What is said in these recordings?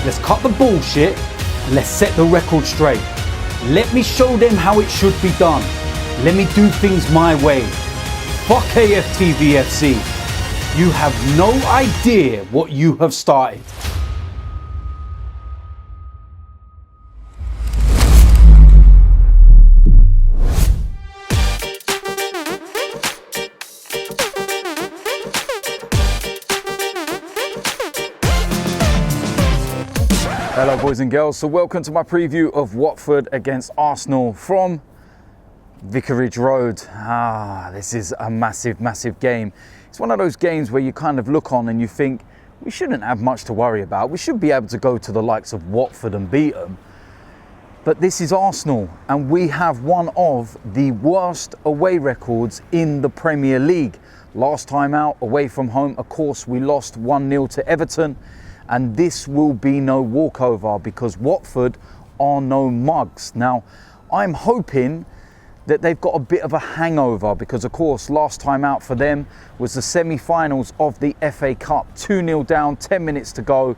Let's cut the bullshit and let's set the record straight. Let me show them how it should be done. Let me do things my way. Fuck AFTVFC. You have no idea what you have started. Hello boys and girls, so welcome to my preview of Watford against Arsenal from Vicarage Road. This is a massive game. It's one of those games where you kind of look on and you think, we shouldn't have much to worry about. We should be able to go to the likes of Watford and beat them. But this is Arsenal, and we have one of the worst away records in the Premier League. Last time out, away from home, of course, we lost 1-0 to Everton. And this will be no walkover because Watford are no mugs. Now, I'm hoping that they've got a bit of a hangover because, of course, last time out for them was the semi-finals of the FA Cup. 2-0 down, 10 minutes to go.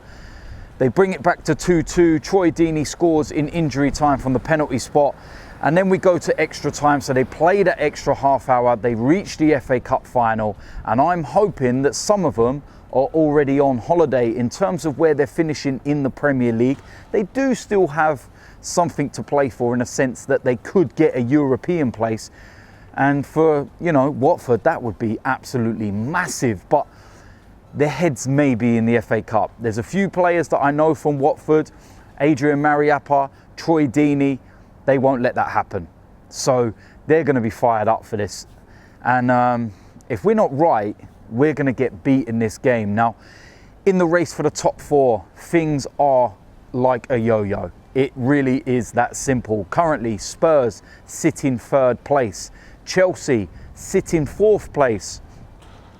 They bring it back to 2-2. Troy Deeney scores in injury time from the penalty spot. And then we go to extra time. So they play that extra half hour. They reach the FA Cup final. And I'm hoping that some of them are already on holiday. In terms of where they're finishing in the Premier League, they do still have something to play for in a sense that they could get a European place. And for, Watford, that would be absolutely massive. But their heads may be in the FA Cup. There's a few players that I know from Watford, Adrian Mariappa, Troy Deeney, they won't let that happen. So they're going to be fired up for this. And if we're not right, we're going to get beat in this game. Now, in the race for the top four, things are like a yo-yo. It really is that simple. Currently, Spurs sit in third place. Chelsea sit in fourth place.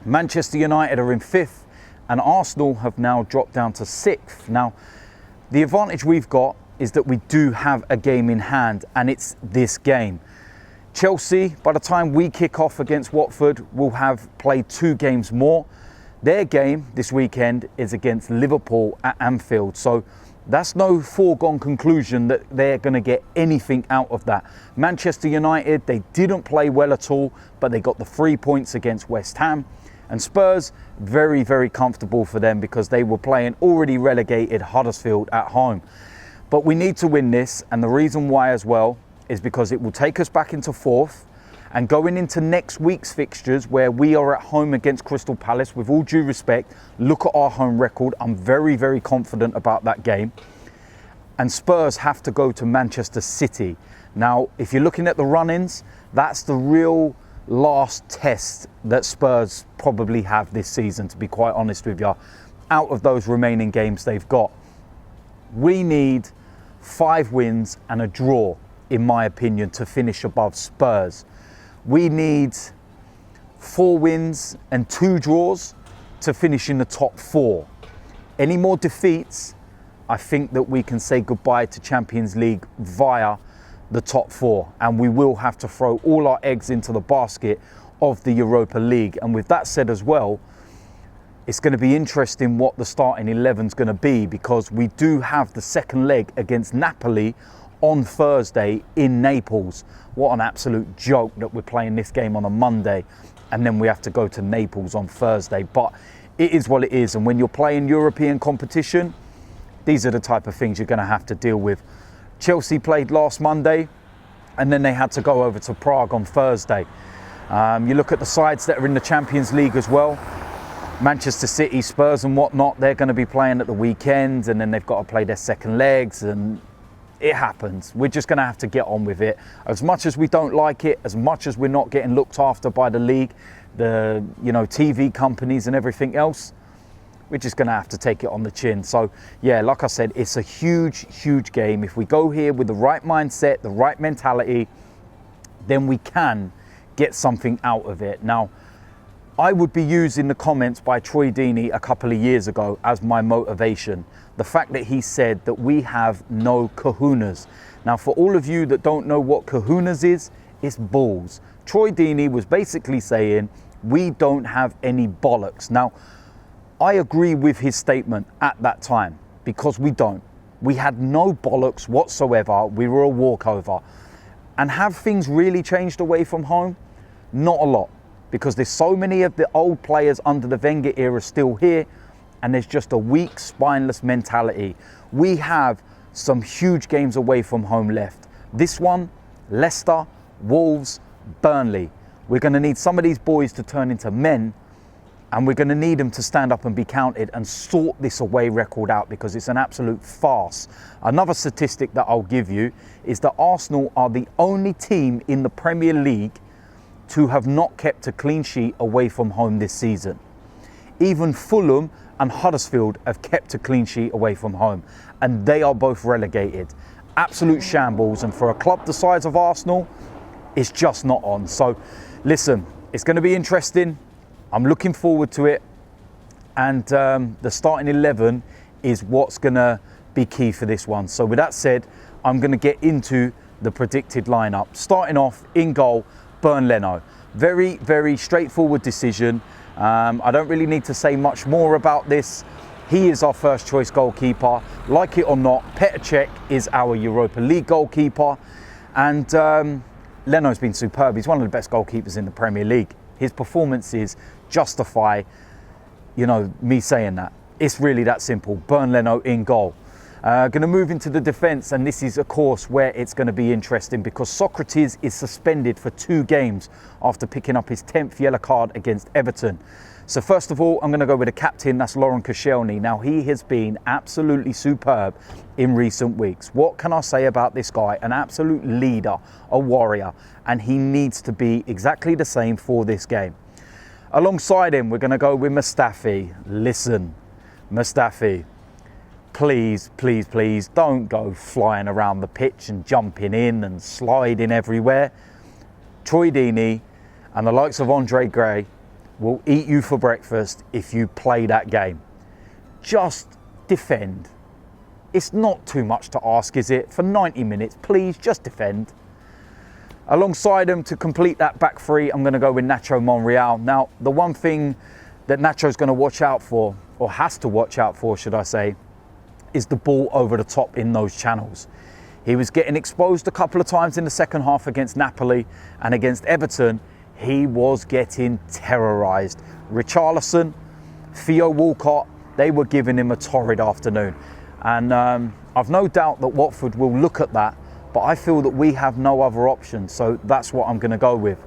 Manchester United are in fifth. And Arsenal have now dropped down to sixth. Now, the advantage we've got is that we do have a game in hand, and it's this game. Chelsea, by the time we kick off against Watford, will have played 2 games more. Their game this weekend is against Liverpool at Anfield. So that's no foregone conclusion that they're going to get anything out of that. Manchester United, they didn't play well at all, but they got the 3 points against West Ham. And Spurs, very comfortable for them because they were playing already relegated Huddersfield at home. But we need to win this, and the reason why as well is because it will take us back into fourth, and going into next week's fixtures where we are at home against Crystal Palace, with all due respect, look at our home record. I'm very confident about that game. And Spurs have to go to Manchester City. Now, if you're looking at the run-ins, that's the real last test that Spurs probably have this season, to be quite honest with you, out of those remaining games they've got. We need 5 wins and a draw, in my opinion, to finish above Spurs. We need 4 wins and 2 draws to finish in the top 4. Any more defeats, I think that we can say goodbye to Champions League via the top 4. And we will have to throw all our eggs into the basket of the Europa League. And with that said as well, it's going to be interesting what the starting 11 is going to be, because we do have the second leg against Napoli on Thursday in Naples. What an absolute joke that we're playing this game on a Monday and then we have to go to Naples on Thursday. But it is what it is. And when you're playing European competition, these are the type of things you're going to have to deal with. Chelsea played last Monday and then they had to go over to Prague on Thursday. You look at the sides that are in the Champions League as well. Manchester City, Spurs and whatnot, they're going to be playing at the weekend, and then they've got to play their second legs, and it happens. We're just going to have to get on with it. As much as we don't like it, as much as we're not getting looked after by the league, the TV companies and everything else, we're just going to have to take it on the chin. So yeah, like I said, it's a huge game. If we go here with the right mindset, the right mentality, then we can get something out of it. Now, I would be using the comments by Troy Deeney a couple of years ago as my motivation. The fact that he said that we have no kahunas. Now, for all of you that don't know what kahunas is, it's balls. Troy Deeney was basically saying we don't have any bollocks. Now, I agree with his statement at that time. because we don't. We had no bollocks whatsoever. We were a walkover. And have things really changed away from home? Not a lot, because there's so many of the old players under the Wenger era still here, and there's just a weak, spineless mentality. We have some huge games away from home left. This one, Leicester, Wolves, Burnley. We're going to need some of these boys to turn into men, and we're going to need them to stand up and be counted and sort this away record out, because it's an absolute farce. Another statistic that I'll give you is that Arsenal are the only team in the Premier League to have not kept a clean sheet away from home this season. Even Fulham and Huddersfield have kept a clean sheet away from home, and they are both relegated. Absolute shambles, and for a club the size of Arsenal, it's just not on. So listen, it's going to be interesting. I'm looking forward to it, and the starting 11 is what's going to be key for this one. So with that said, I'm going to get into the predicted lineup. Starting off in goal, Leno. Very, very straightforward decision. I don't really need to say much more about this. He is our first choice goalkeeper. Like it or not, Cech is our Europa League goalkeeper. And Leno's been superb. He's one of the best goalkeepers in the Premier League. His performances justify, me saying that. It's really that simple. Leno in goal. Going to move into the defence, and this is, of course, where it's going to be interesting, because Sokratis is suspended for 2 games after picking up his 10th yellow card against Everton. So first of all, I'm going to go with the captain, that's Koscielny. Now, he has been absolutely superb in recent weeks. What can I say about this guy? An absolute leader, a warrior, and he needs to be exactly the same for this game. Alongside him, we're going to go with Mustafi. Listen, Mustafi, please, please, please don't go flying around the pitch and jumping in and sliding everywhere. Troy Deeney and the likes of Andre Gray will eat you for breakfast if you play that game. Just defend. It's not too much to ask, is it? For 90 minutes, please just defend. Alongside him, to complete that back three, I'm going to go with Nacho Monreal. Now, the one thing that Nacho's going to watch out for, or has to watch out for, should I say, is the ball over the top in those channels. He was getting exposed a couple of times in the second half against Napoli, and against Everton, he was getting terrorised. Richarlison, Theo Walcott, they were giving him a torrid afternoon. And I've no doubt that Watford will look at that, but I feel that we have no other option, so that's what I'm going to go with.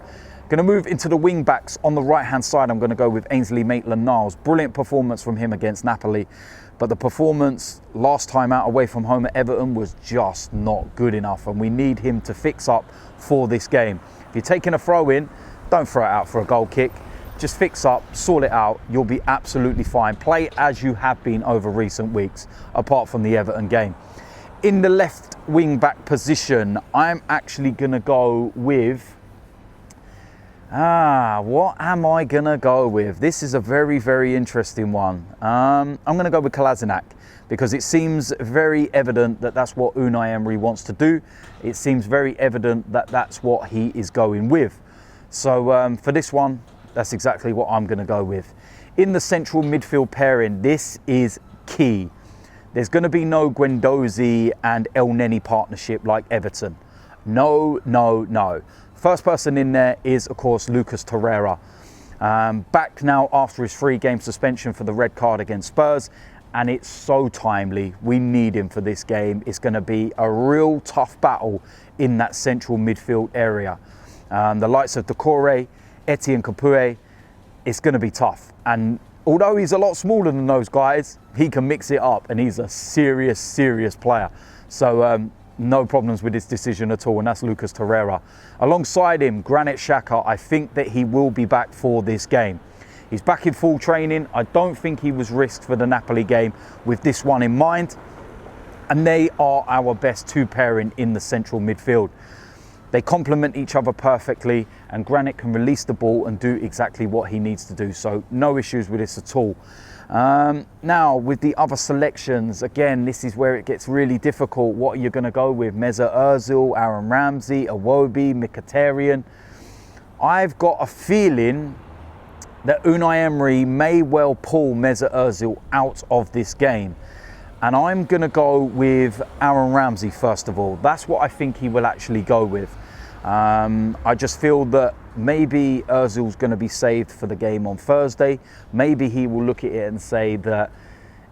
Going to move into the wing backs. On the right hand side, I'm going to go with Ainsley Maitland-Niles. Brilliant performance from him against Napoli, but the performance last time out away from home at Everton was just not good enough, and we need him to fix up for this game. If you're taking a throw in, don't throw it out for a goal kick. Just fix up, sort it out, you'll be absolutely fine. Play as you have been over recent weeks, apart from the Everton game. In the left wing back position, I'm actually going to go with... what am I going to go with? This is a very, very interesting one. I'm going to go with Kolasinac, because it seems very evident that that's what Unai Emery wants to do. It seems very evident that that's what he is going with. So for this one, that's exactly what I'm going to go with. In the central midfield pairing, this is key. There's going to be no Guendouzi and El Neni partnership like Everton. No, no, no. First person in there is, of course, Lucas Torreira. Back now after his 3-game suspension for the red card against Spurs, and it's so timely. We need him for this game. It's going to be a real tough battle in that central midfield area. The likes of Decore, Etienne Capoue, it's going to be tough. And although he's a lot smaller than those guys, he can mix it up, and he's a serious, serious player. So no problems with this decision at all, and that's Lucas Torreira. Alongside him, Granit Xhaka, I think that he will be back for this game. He's back in full training. I don't think he was risked for the Napoli game with this one in mind. And they are our best 2 pairing in the central midfield. They complement each other perfectly, and Granit can release the ball and do exactly what he needs to do. So no issues with this at all. Now, with the other selections, again, this is where it gets really difficult. What are you going to go with? Mesut Ozil, Aaron Ramsey, Iwobi, Mkhitaryan. I've got a feeling that Unai Emery may well pull Mesut Ozil out of this game. And I'm going to go with Aaron Ramsey first of all. That's what I think he will actually go with. I just feel that maybe Ozil's going to be saved for the game on Thursday. Maybe he will look at it and say that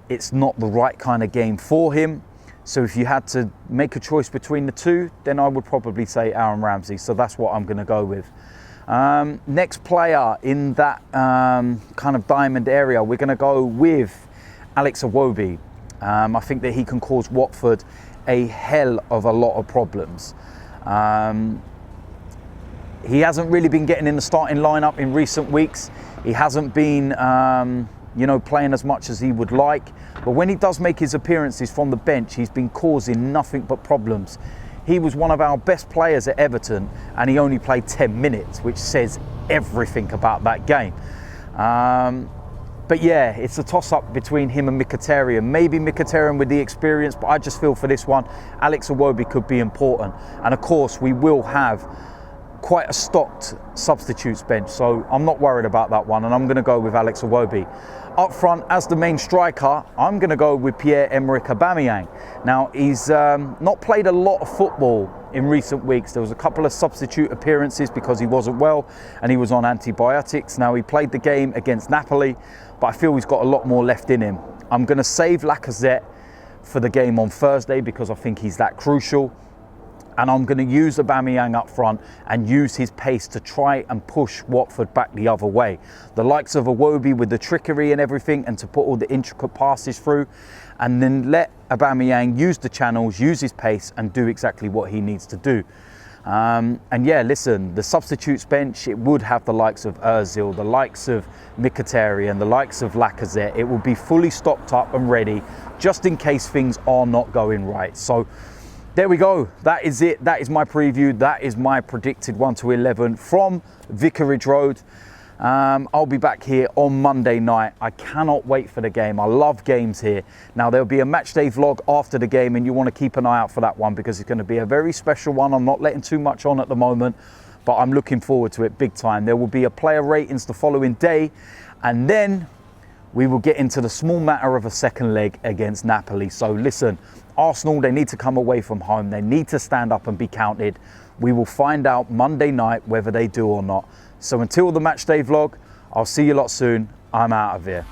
it's not the right kind of game for him. So if you had to make a choice between the two, then I would probably say Aaron Ramsey. So that's what I'm going to go with. Next player in that kind of diamond area, we're going to go with Alex Iwobi. I think that he can cause Watford a hell of a lot of problems. He hasn't really been getting in the starting lineup in recent weeks. He hasn't been, playing as much as he would like. But when he does make his appearances from the bench, he's been causing nothing but problems. He was one of our best players at Everton, and he only played 10 minutes, which says everything about that game. But yeah, it's a toss-up between him and Mkhitaryan. Maybe Mkhitaryan with the experience, but I just feel for this one, Alex Iwobi could be important. And of course, we will have quite a stocked substitutes bench, so I'm not worried about that one, and I'm going to go with Alex Iwobi. Up front, as the main striker, I'm going to go with Pierre-Emerick Aubameyang. Now, he's not played a lot of football in recent weeks. There was a couple of substitute appearances because he wasn't well and he was on antibiotics. Now, he played the game against Napoli, but I feel he's got a lot more left in him. I'm going to save Lacazette for the game on Thursday because I think he's that crucial. And I'm going to use Aubameyang up front and use his pace to try and push Watford back the other way. The likes of Iwobi with the trickery and everything, and to put all the intricate passes through, and then let Aubameyang use the channels, use his pace, and do exactly what he needs to do. And yeah, listen, the substitutes bench, it would have the likes of Ozil, the likes of Mkhitaryan, the likes of Lacazette. It will be fully stocked up and ready just in case things are not going right. So there we go. That is it. That is my preview. That is my predicted 1 to 11 from Vicarage Road. I'll be back here on Monday night. I cannot wait for the game. I love games here. Now, there'll be a match day vlog after the game, and you want to keep an eye out for that one because it's going to be a very special one. I'm not letting too much on at the moment, but I'm looking forward to it big time. There will be a player ratings the following day, and then we will get into the small matter of a second leg against Napoli. So listen, Arsenal, they need to come away from home. They need to stand up and be counted. We will find out Monday night whether they do or not. So until the match day vlog, I'll see you lot soon. I'm out of here.